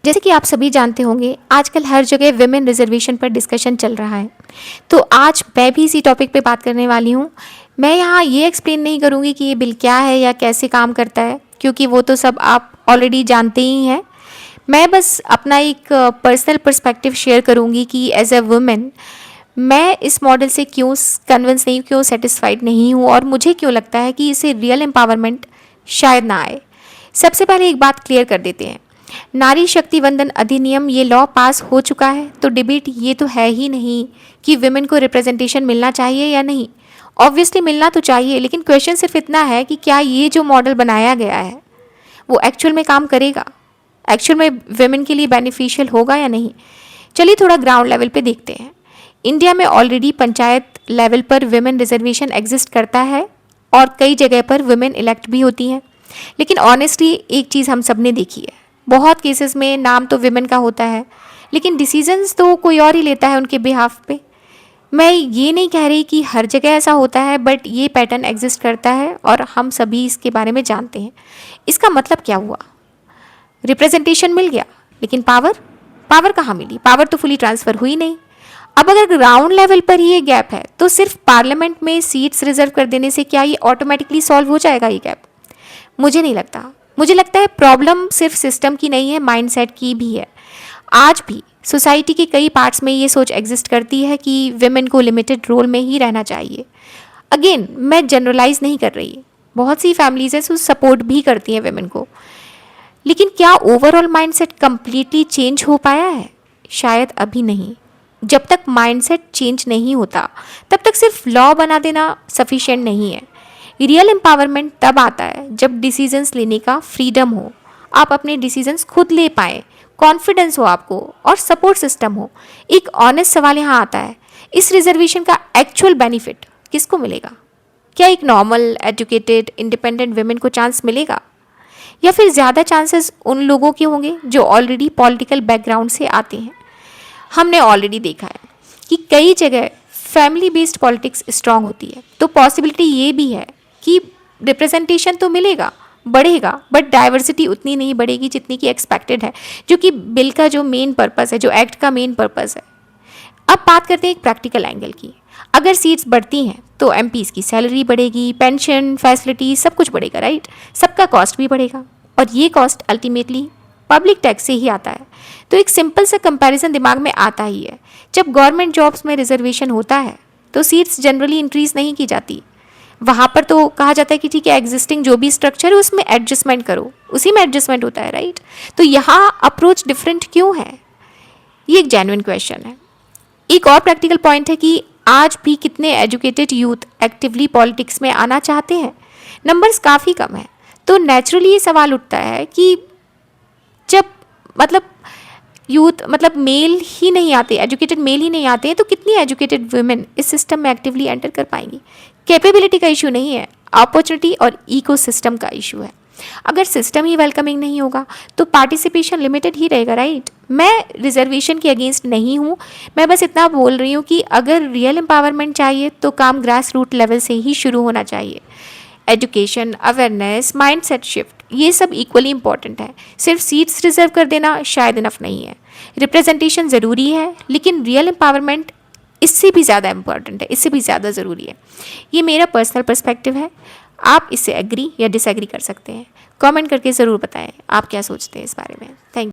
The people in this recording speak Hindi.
जैसे कि आप सभी जानते होंगे, आजकल हर जगह विमेन रिजर्वेशन पर डिस्कशन चल रहा है। तो आज मैं भी इसी टॉपिक पे बात करने वाली हूँ। मैं यहाँ ये एक्सप्लेन नहीं करूँगी कि ये बिल क्या है या कैसे काम करता है, क्योंकि वो तो सब आप ऑलरेडी जानते ही हैं। मैं बस अपना एक पर्सनल पर्सपेक्टिव शेयर करूँगी कि एज अ वुमेन मैं इस मॉडल से क्यों कन्विंस नहीं, क्यों सेटिस्फाइड नहीं हूँ और मुझे क्यों लगता है कि इसे रियल एम्पावरमेंट शायद ना आए। सबसे पहले एक बात क्लियर कर देते हैं, नारी शक्ति वंदन अधिनियम ये लॉ पास हो चुका है, तो डिबेट ये तो है ही नहीं कि विमेन को रिप्रेजेंटेशन मिलना चाहिए या नहीं। ऑब्वियसली मिलना तो चाहिए, लेकिन क्वेश्चन सिर्फ इतना है कि क्या ये जो मॉडल बनाया गया है वो एक्चुअल में काम करेगा, एक्चुअल में विमेन के लिए बेनिफिशियल होगा या नहीं। चलिए थोड़ा ग्राउंड लेवल पे देखते हैं। इंडिया में ऑलरेडी पंचायत लेवल पर विमेन रिजर्वेशन एग्जिस्ट करता है और कई जगह पर विमेन इलेक्ट भी होती हैं। लेकिन ऑनेस्टली एक चीज़ हम सब ने देखी है, बहुत केसेस में नाम तो विमेन का होता है लेकिन डिसीजंस तो कोई और ही लेता है उनके बिहाफ पे। मैं ये नहीं कह रही कि हर जगह ऐसा होता है, बट ये पैटर्न एग्जिस्ट करता है और हम सभी इसके बारे में जानते हैं। इसका मतलब क्या हुआ? रिप्रेजेंटेशन मिल गया, लेकिन पावर कहाँ मिली? पावर तो फुली ट्रांसफ़र हुई नहीं। अब अगर ग्राउंड लेवल पर ही ये गैप है, तो सिर्फ पार्लियामेंट में सीट्स रिजर्व कर देने से क्या ये ऑटोमेटिकली सॉल्व हो जाएगा ये गैप? मुझे नहीं लगता। मुझे लगता है प्रॉब्लम सिर्फ सिस्टम की नहीं है, माइंडसेट की भी है। आज भी सोसाइटी के कई पार्ट्स में ये सोच एग्जिस्ट करती है कि विमेन को लिमिटेड रोल में ही रहना चाहिए। अगेन मैं जनरलाइज नहीं कर रही, बहुत सी फैमिलीज हैं जो सपोर्ट भी करती हैं विमेन को, लेकिन क्या ओवरऑल माइंडसेट कंप्लीटली चेंज हो पाया है? शायद अभी नहीं। जब तक माइंडसेट चेंज नहीं होता तब तक सिर्फ लॉ बना देना सफिशिएंट नहीं है। रियल एम्पावरमेंट तब आता है जब डिसीजंस लेने का फ्रीडम हो, आप अपने डिसीजंस खुद ले पाएँ, कॉन्फिडेंस हो आपको और सपोर्ट सिस्टम हो। एक ऑनेस्ट सवाल यहाँ आता है, इस रिजर्वेशन का एक्चुअल बेनिफिट किसको मिलेगा? क्या एक नॉर्मल एजुकेटेड इंडिपेंडेंट वुमेन को चांस मिलेगा, या फिर ज़्यादा चांसेस उन लोगों के होंगे जो ऑलरेडी पॉलिटिकल बैकग्राउंड से आते हैं? हमने ऑलरेडी देखा है कि कई जगह फैमिली बेस्ड पॉलिटिक्स स्ट्रांग होती है, तो पॉसिबिलिटी ये भी है कि रिप्रेजेंटेशन तो मिलेगा, बढ़ेगा, बट डाइवर्सिटी उतनी नहीं बढ़ेगी जितनी कि एक्सपेक्टेड है, जो कि बिल का जो मेन पर्पस है, जो एक्ट का मेन पर्पस है। अब बात करते हैं एक प्रैक्टिकल एंगल की। अगर सीट्स बढ़ती हैं तो एमपीज़ की सैलरी बढ़ेगी, पेंशन, फैसिलिटी सब कुछ बढ़ेगा, राइट? सबका कॉस्ट भी बढ़ेगा और ये कॉस्ट अल्टीमेटली पब्लिक टैक्स से ही आता है। तो एक सिंपल सा कंपैरिजन दिमाग में आता ही है, जब गवर्नमेंट जॉब्स में रिजर्वेशन होता है तो सीट्स जनरली इंक्रीज नहीं की जाती। वहाँ पर तो कहा जाता है कि ठीक है, एग्जिस्टिंग जो भी स्ट्रक्चर है उसमें एडजस्टमेंट करो, उसी में एडजस्टमेंट होता है, राइट? तो यहाँ अप्रोच डिफरेंट क्यों है? ये एक जेन्युइन क्वेश्चन है। एक और प्रैक्टिकल पॉइंट है कि आज भी कितने एजुकेटेड यूथ एक्टिवली पॉलिटिक्स में आना चाहते हैं? नंबर्स काफ़ी कम है। तो नेचुरली ये सवाल उठता है कि जब यूथ मेल ही नहीं आते, एजुकेटेड मेल ही नहीं आते हैं, तो कितनी एजुकेटेड वुमेन इस सिस्टम में एक्टिवली एंटर कर पाएंगी? कैपेबिलिटी का इशू नहीं है, अपॉर्चुनिटी और इकोसिस्टम का इशू है। अगर सिस्टम ही वेलकमिंग नहीं होगा तो पार्टिसिपेशन लिमिटेड ही रहेगा, राइट? मैं रिजर्वेशन के अगेंस्ट नहीं हूँ, मैं बस इतना बोल रही हूँ कि अगर रियल एम्पावरमेंट चाहिए तो काम ग्रास रूट लेवल से ही शुरू होना चाहिए। एजुकेशन, अवेयरनेस, माइंडसेट शिफ्ट, ये सब इक्वली इंपॉर्टेंट है। सिर्फ सीट्स रिजर्व कर देना शायद इनफ नहीं है। रिप्रेजेंटेशन ज़रूरी है, लेकिन रियल एम्पावरमेंट इससे भी ज़्यादा इंपॉर्टेंट है, इससे भी ज़्यादा ज़रूरी है। ये मेरा पर्सनल पर्सपेक्टिव है, आप इससे एग्री या डिसएग्री कर सकते हैं। कमेंट करके ज़रूर बताएं आप क्या सोचते हैं इस बारे में। Thank you.